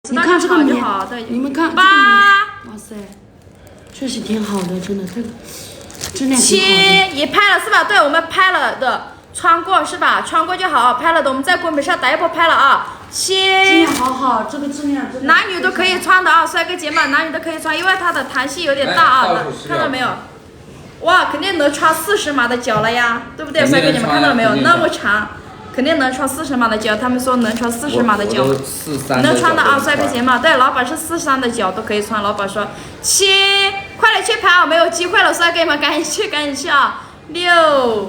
你看这个棉，你们看这个棉，哇塞，确实挺好的，真的这个质量挺好的。也拍了是吧？对，我们拍了的，穿过是吧？穿过就好，拍了的我们在公屏上打一波拍了啊。质量好好，这个质量真的。男女都可以穿的啊，帅哥姐们，男女都可以穿，因为它的弹性有点大啊，看到没有？哇，肯定能穿40码的脚了呀，对不对？帅哥姐们看到了没有？那么长。肯定能穿40码的脚，他们说能穿40码的脚，能穿的啊，帅哥姐们，对，老板是43的脚都可以穿，老板说7，快点去拍啊，没有机会了，帅哥们赶紧去啊，6，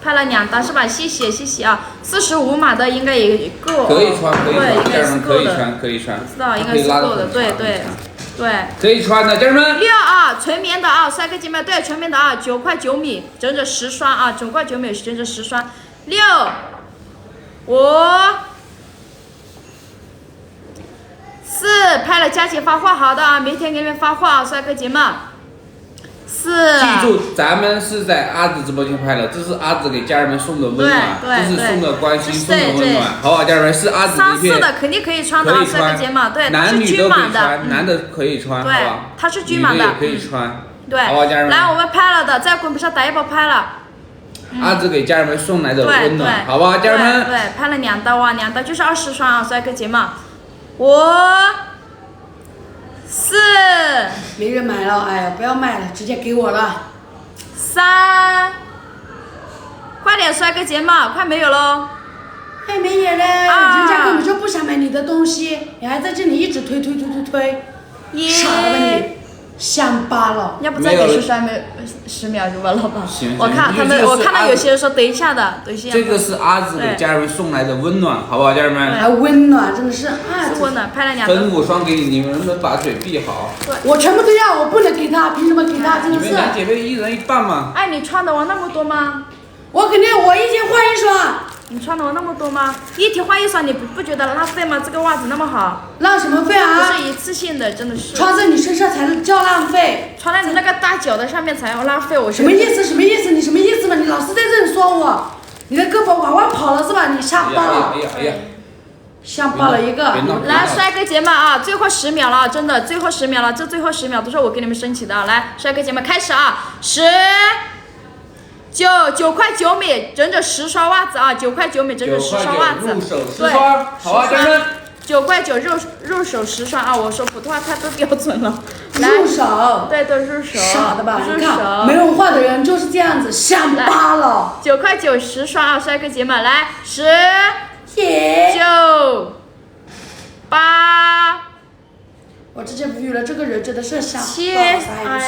拍了2单是吧？谢谢啊，45码的应该也够，可以穿，对，应该是够的，可以穿，知道应该是够的，对，可以穿的，家人们。6啊，纯棉的啊，帅哥姐妹，对，纯棉的啊，9块9米，整整10双啊，9块9米整整10双。6、5、4，拍了佳姐发货，好的啊，明天给你们发货啊，帅哥姐们。4，记住，咱们是在阿紫直播间拍的，这是阿紫给家人们送的温暖，这是送的关心，送的温暖，好不好，家人们？是阿紫这片。3、4的肯定可以穿的啊，帅哥姐们，对，它是均码的，男的可以穿，对，它是均码的，女的也可以穿，对，好不好，家人们？来，我们拍了的，在公屏上打一波拍了。阿紫给家人们送来的温暖，好不好，家人们？对，拍了2单哇，2单就是20双啊，帅哥姐们。5、4，没人买了，哎呀，不要卖了，直接给我了。3，快点，帅哥姐们，快没有喽。还没有嘞，人家根本就不想买你的东西，你还在这里一直推，傻了吧你？想罢了，要不再给10秒就完了吧？我看到有些人说等一下的，这个是阿紫给家人们送来的温暖，好不好，家人们？还温暖，真的是，是温暖，拍了2单。分5双给你，你们把嘴闭好。我全部都要，我不能给他，凭什么给他？真的是。你们2姐妹1人1半嘛。哎，你穿的我那么多吗？我肯定，我一天换1双。你穿的我那么多吗？一天换1双，你不觉得浪费吗？这个袜子那么好，浪什么费啊？不是一次性的，真的是。穿在你身上才叫浪费，穿在你那个大脚的上面才要浪费。我什么意思？你什么意思嘛？你老是在这里说我，你的胳膊往外跑了是吧？你瞎报了。哎呀，瞎报了一个。来，帅哥姐们啊，最后10秒了，真的最后10秒了，这最后10秒都是我给你们升起的啊！来，帅哥姐们开始啊，10。9块9米，整整10双袜子啊！9块9米，整整10双袜子，对，好啊，家人们。9块9入手10双啊！我说普通话太不标准了。入手。对，入手。傻的吧？你看，没文化的人就是这样子，想扒了。9块9 10双啊！帅哥姐们，来10、9、8。我直接无语了，这个人真的是想7，哎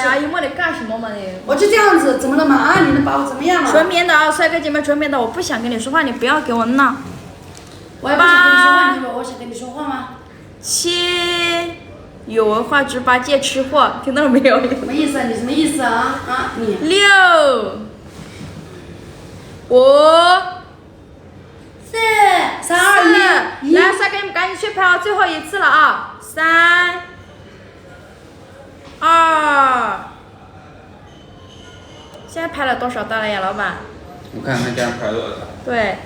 呀，姨妈你干什么嘛你？我就这样子，怎么了嘛？啊，你能把我怎么样了？纯棉的啊，帅哥姐妹，纯棉的，我不想跟你说话，你不要给我闹。我也不想跟你说话，你以为我想跟你说话吗？7，有文化18戒吃货，听到了没有？什么意思？你什么意思啊？啊，你。6、5、4、3、2、1，来，帅哥你们赶紧去拍啊，最后一次了啊！3、2，现在拍了多少单了呀，老板？我看看家人拍多少单。对，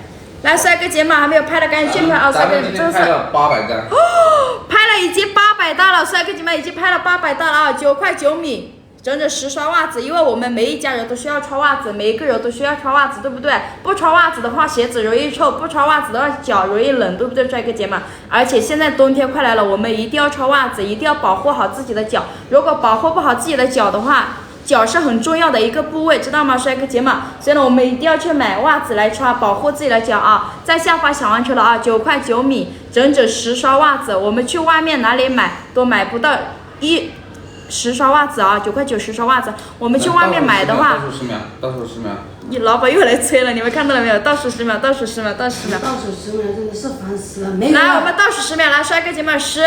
来，帅哥姐们还没有拍的赶紧去拍啊！帅哥，今天拍了800单。哦，拍了已经800单了，帅哥姐们已经拍了800单了啊！9块9米，整整10双袜子，因为我们每一家人都需要穿袜子，每一个人都需要穿袜子，对不对？不穿袜子的话，鞋子容易臭；不穿袜子的话，脚容易冷，对不对，帅哥姐们？而且现在冬天快来了，我们一定要穿袜子，一定要保护好自己的脚。如果保护不好自己的脚的话，脚是很重要的一个部位，知道吗，帅哥姐们？所以呢，我们一定要去买袜子来穿，保护自己的脚啊！在下方小完球了啊，9块9米，整整10双袜子，我们去外面哪里买都买不到10双袜子啊，9块9 10双袜子，我们去外面买的话，倒数10秒，倒数10秒。你老板又来催了，你们看到了没有？倒数10秒，倒数10秒，倒数10秒。倒数10秒真的是烦死了，没有。来，我们倒数10秒，来，帅哥姐们，10、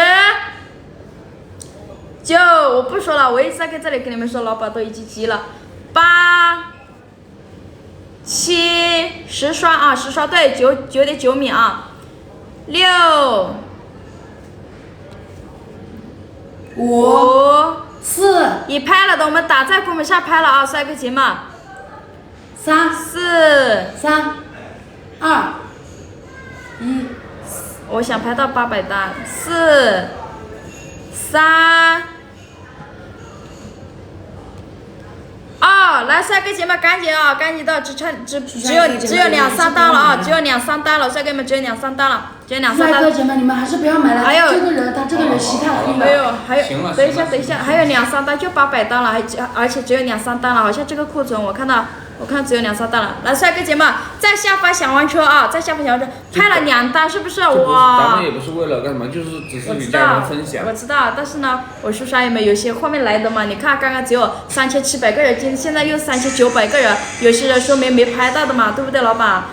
9，我不说了，我一直在这里跟你们说，老板都已经急了。8、7、10双啊，10双，对，9.9米啊。6、5、4，已拍了的，我们打在公屏上拍了啊，帅哥姐们。3、4、3、2、1。我想拍到800单，4、3、2，来帅哥姐们赶紧啊，赶紧的，只有2-3单了啊，只有2-3单了，帅哥们只有2-3单了，只有2-3单。帅哥姐们，你们还是不要买了。还有这个人，他这个人心太黑了。还有，等一下，还有2-3单，就800单了，而且只有2-3单了，好像这个库存我看只有2-3单了。来，帅哥姐们，在下方想玩车啊，在下方想玩车，拍了2单，是不是？哇！咱们也不是为了干什么，就是只是与家人分享。我知道，但是呢，我叔叔阿姨们有些后面来的嘛，你看刚刚只有3700个人，现在又3900个人，有些人说没拍到的嘛，对不对，老板？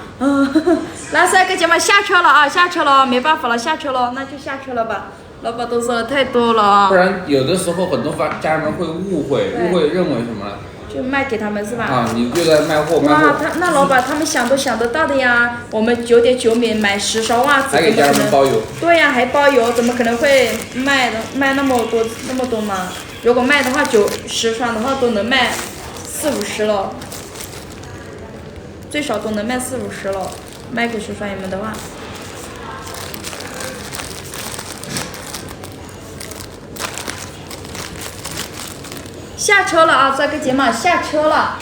来，帅哥姐们下车了啊，下车了，没办法了，下车了，那就下车了吧。老板都说的太多了。不然有的时候很多家人们会误会认为什么呢？就卖给他们是吧？啊，你就在卖货。哇，那老板他们想都想得到的呀。我们9.9米买10双袜子，还给家人们包邮。对呀，还包邮，怎么可能会卖那么多嘛？如果卖的话10双的话都能卖40-50了，最少都能卖40-50了。卖给10双你们的话。下车了啊，帅哥姐们下车了，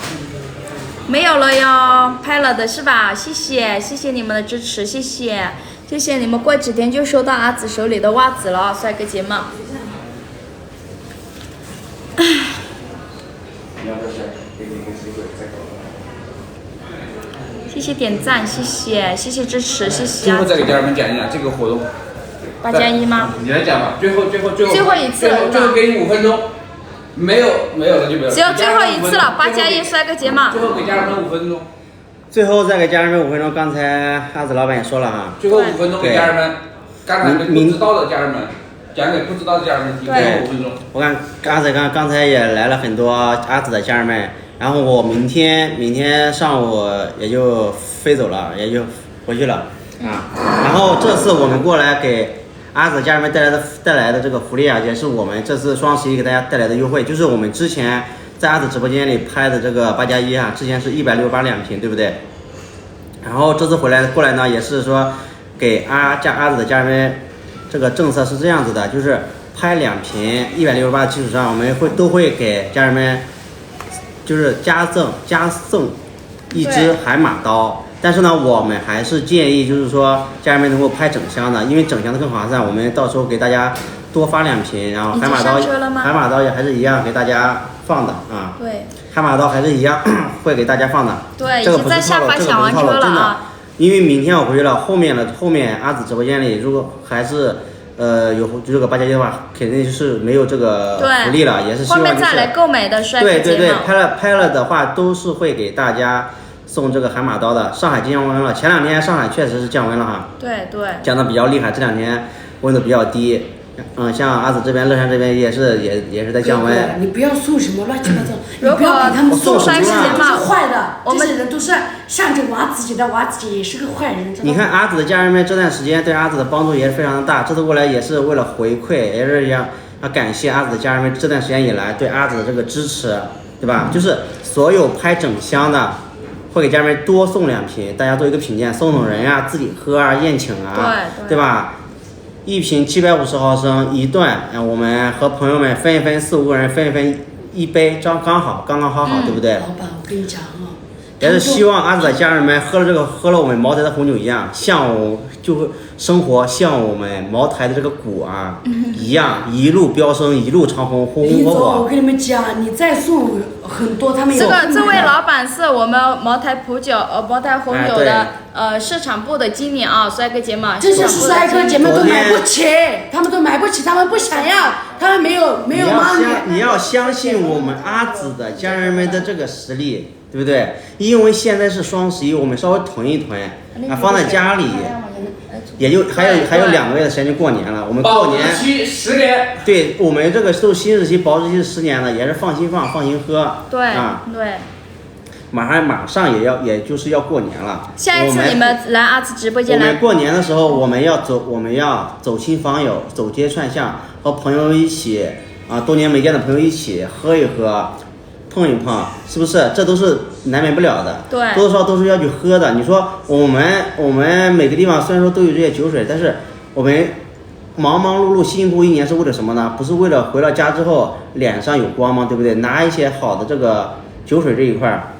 没有了哟，拍了的是吧？谢谢你们的支持，谢谢你们，过几天就收到阿紫手里的袜子了，帅哥姐们。谢谢点赞，谢谢支持，谢谢。最后再给家人们讲一讲这个活动。8+1吗？你来讲吧，最后一次了，最后给你5分钟。没有了就没有了。只有最后一次了，8+1帅哥姐们。最后给家人们5分钟。最后再给家人们5分钟，刚才阿紫老板也说了哈。最后5分钟给家人们，刚才不知道的家人们，讲给不知道的家人们听。最后5分钟。我看阿紫刚才也来了很多阿紫的家人们，然后我明天上午也就飞走了，也就回去了啊。然后这次我们过来给阿紫家人们带来的这个福利啊，也是我们这次双11给大家带来的优惠，就是我们之前在阿紫直播间里拍的这个8+1啊，之前是168两瓶，对不对？然后这次过来呢，也是说给阿紫的家人们，这个政策是这样子的，就是拍2瓶168的基础上，我们都会给家人们就是加赠一支海马刀。但是呢，我们还是建议就是说家人们能够拍整箱的，因为整箱的更划算。我们到时候给大家多发2瓶，然后海马刀也还是一样给大家放的啊。对，海马刀还是一样会给大家放的。对，这个不是套路，这个不是套路，真的。因为明天我回去了，后面阿紫直播间里如果还是有这个8+1的话，肯定是没有这个福利了，也是希望就是后面再来购买的帅哥姐们。对，拍了的话都是会给大家送这个海马刀的。上海降温了，前2天上海确实是降温了哈。对，降的比较厉害，这2天温度比较低。像阿紫这边、乐山这边也是在降温。你不要送什么乱七八糟，你不要给他们送帅哥姐们，都是坏的。这些人都是向着娃自己的，娃自己也是个坏人。你看阿紫的家人们这段时间对阿紫的帮助也是非常的大，这次过来也是为了回馈，也是要感谢阿紫的家人们这段时间以来对阿紫的这个支持，对吧？就是所有拍整箱的。会给家人们多送2瓶，大家做一个品鉴，送人啊，自己喝啊，宴请啊，对吧？1瓶750毫升1段，我们和朋友们分一分，4、5个人分一分1杯，刚刚好，对不对？老板，我跟你讲啊，也是希望阿紫的家人们喝了我们茅台的红酒一样，就会生活像我们茅台的这个股啊一样，一路飙升，一路长虹，红红火火。我跟你们讲，你再送很多，他们这位老板是我们茅台红酒的市场部的经理啊，帅哥姐们。这些帅哥姐们都买不起，他们都买不起，他们不想要，他们没有你要相信我们阿紫的家人们的这个实力，对不对？因为现在是双11，我们稍微囤一囤啊，放在家里。也就还有2个月的时间就过年了，我们过年保质期10年，对我们这个都新日期保质期是10年的，也是放心放心喝，对啊，对，马上也就是要过年了。下一次你们来阿紫直播间来，我们过年的时候我们要走亲访友，走街串巷，和朋友一起啊，多年没见的朋友一起喝一喝。碰一碰，是不是？这都是难免不了的，对，多少都是要去喝的。你说我们每个地方虽然说都有这些酒水，但是我们忙忙碌碌、辛辛苦苦一年是为了什么呢？不是为了回到家之后脸上有光吗？对不对？拿一些好的这个酒水这一块，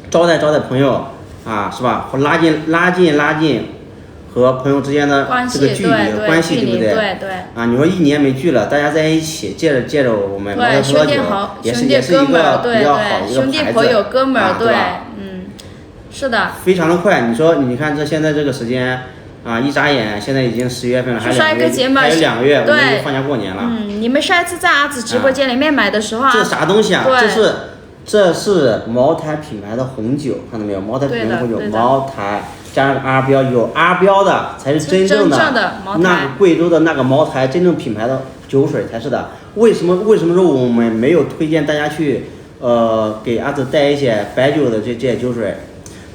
招待朋友啊，是吧？或拉近和朋友之间的这个距离关系，对不对？对。啊，你说一年没聚了，大家在一起，借着我们茅台葡萄酒，也是一个比较好的一个牌子，兄弟朋友哥们儿，对，是的。非常的快，你看这现在这个时间啊，一眨眼现在已经10月份了，还有2个月，我们就放假过年了。你们上一次在阿紫直播间里面买的时候这啥东西啊？这是茅台品牌的红酒，看到没有？茅台品牌的红酒，茅台。加上 R 标，有 R 标的才是真正的那个贵州的那个茅台真正品牌的酒水才是的。为什么说我们没有推荐大家去给阿紫带一些白酒的这些酒水？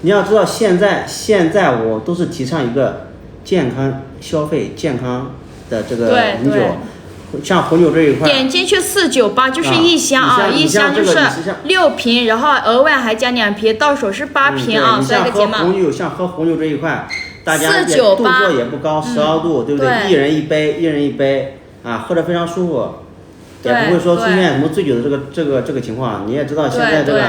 你要知道现在我都是提倡一个健康消费、健康的这个红酒。像红酒这一块，点进去498就是一箱啊，一箱就是6瓶，然后额外还加2瓶，到手是8瓶啊。像喝红酒这一块，大家度数也不高，12度，对不对？一人一杯啊，喝着非常舒服，也不会说出现什么醉酒的这个情况。你也知道现在这个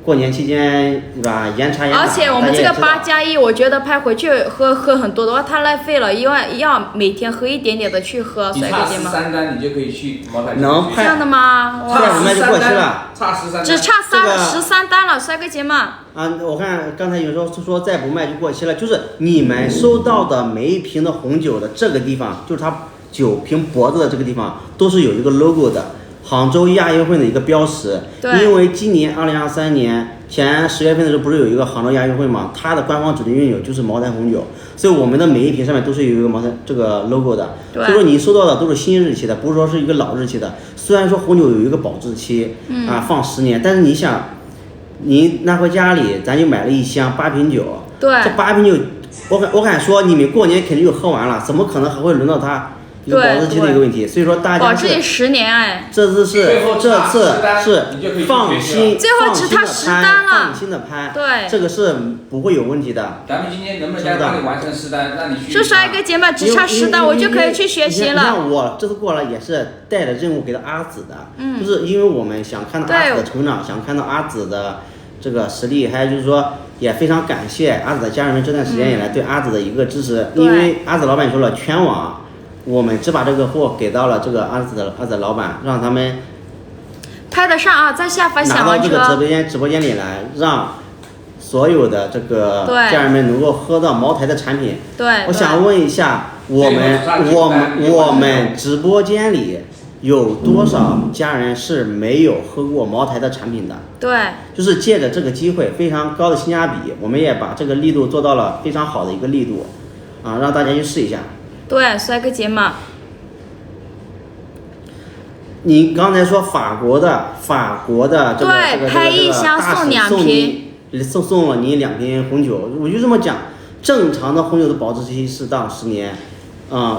过年期间，对吧？严查。而且我们这个8+1，我觉得拍回去喝很多的话太浪费了，因为要每天喝一点点的去喝。你差13单，你就可以去茅台。能这样的吗？差13单就过期了，差13单。只差13单了，帅哥姐们。啊，我看刚才有时候说再不卖就过期了，就是你们收到的每一瓶的红酒的这个地方，就是它酒瓶脖子的这个地方，都是有一个 logo 的。杭州亚运会的一个标识，因为今年2023年前10月份的时候，不是有一个杭州亚运会嘛？它的官方指定运酒就是茅台红酒，所以我们的每一瓶上面都是有一个茅台这个 logo 的。所以说你收到的都是新日期的，不是说是一个老日期的。虽然说红酒有一个保质期，啊放10年，但是你想，你拿回家里，咱就买了一箱8瓶酒，这8瓶酒，我敢说你们过年肯定就喝完了，怎么可能还会轮到它？一个保质期的一个问题，所以说大家保质期10年哎，这次是放心，最后只差10单了，放心的拍，对，这个是不会有问题的。咱们今天能不能帮你完成10单，让你去？就刷一个节目，只差10单，我就可以去学习了。像我这次过来也是带着任务给到阿紫的，就是因为我们想看到阿紫的成长，想看到阿紫的这个实力，还有就是说也非常感谢阿紫的家人们这段时间以来对阿紫的一个支持，因为阿紫老板说了，全网。我们只把这个货给到了这个阿紫的老板，让他们拍得上啊，在下方小黄车拿到这个直播间里来，让所有的这个家人们能够喝到茅台的产品。对，我想问一下，我们直播间里有多少家人是没有喝过茅台的产品的？对，就是借着这个机会，非常高的性价比，我们也把这个力度做到了非常好的一个力度，啊，让大家去试一下。对，帅哥姐们，你刚才说法国的这个拍一箱送2瓶，送了你2瓶红酒，我就这么讲，正常的红酒的保质期是到10年，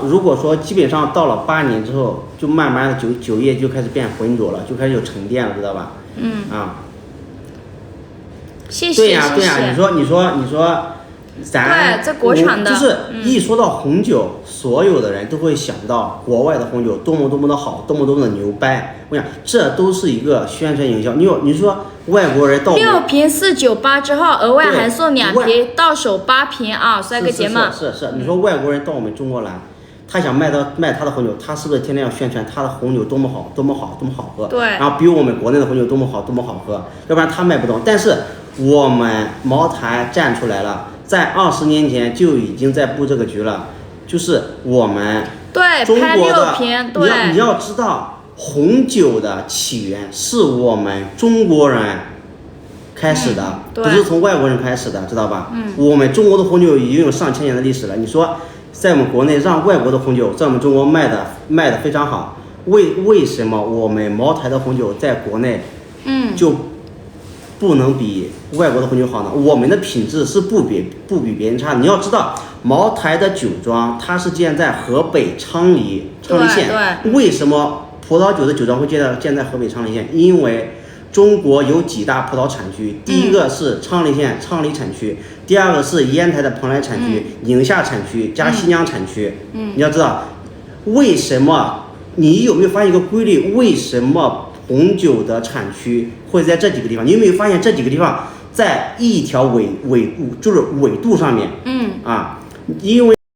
如果说基本上到了8年之后，就慢慢的酒液就开始变浑浊了，就开始有沉淀了，知道吧？谢谢。对呀，你说。对，这国产的，就是一说到红酒，所有的人都会想到国外的红酒多么的好，多么的牛掰。我想这都是一个宣传营销。你说外国人到6瓶498之后，额外还送2瓶，到手8瓶啊，帅哥姐们。是，你说外国人到我们中国来，他想卖他的红酒，他是不是天天要宣传他的红酒多么好，多么好喝？对。然后比我们国内的红酒多么好喝，要不然他卖不动。但是我们茅台站出来了。在20年前就已经在布这个局了，就是我们中国的，你要知道，红酒的起源是我们中国人开始的，不是从外国人开始的，知道吧？我们中国的红酒已经有上千年的历史了。你说，在我们国内让外国的红酒在我们中国卖的非常好，为什么我们茅台的红酒在国内就不能比外国的红酒好呢？我们的品质是不比别人差的。你要知道，茅台的酒庄它是建在河北昌黎县。为什么葡萄酒的酒庄会建在河北昌黎县？因为中国有几大葡萄产区，第一个是昌黎县昌黎产区，第二个是烟台的蓬莱产区、宁夏产区加新疆产区。你要知道，为什么？你有没有发现一个规律？为什么红酒的产区会在这几个地方？你有没有发现这几个地方在一条纬度上面？因为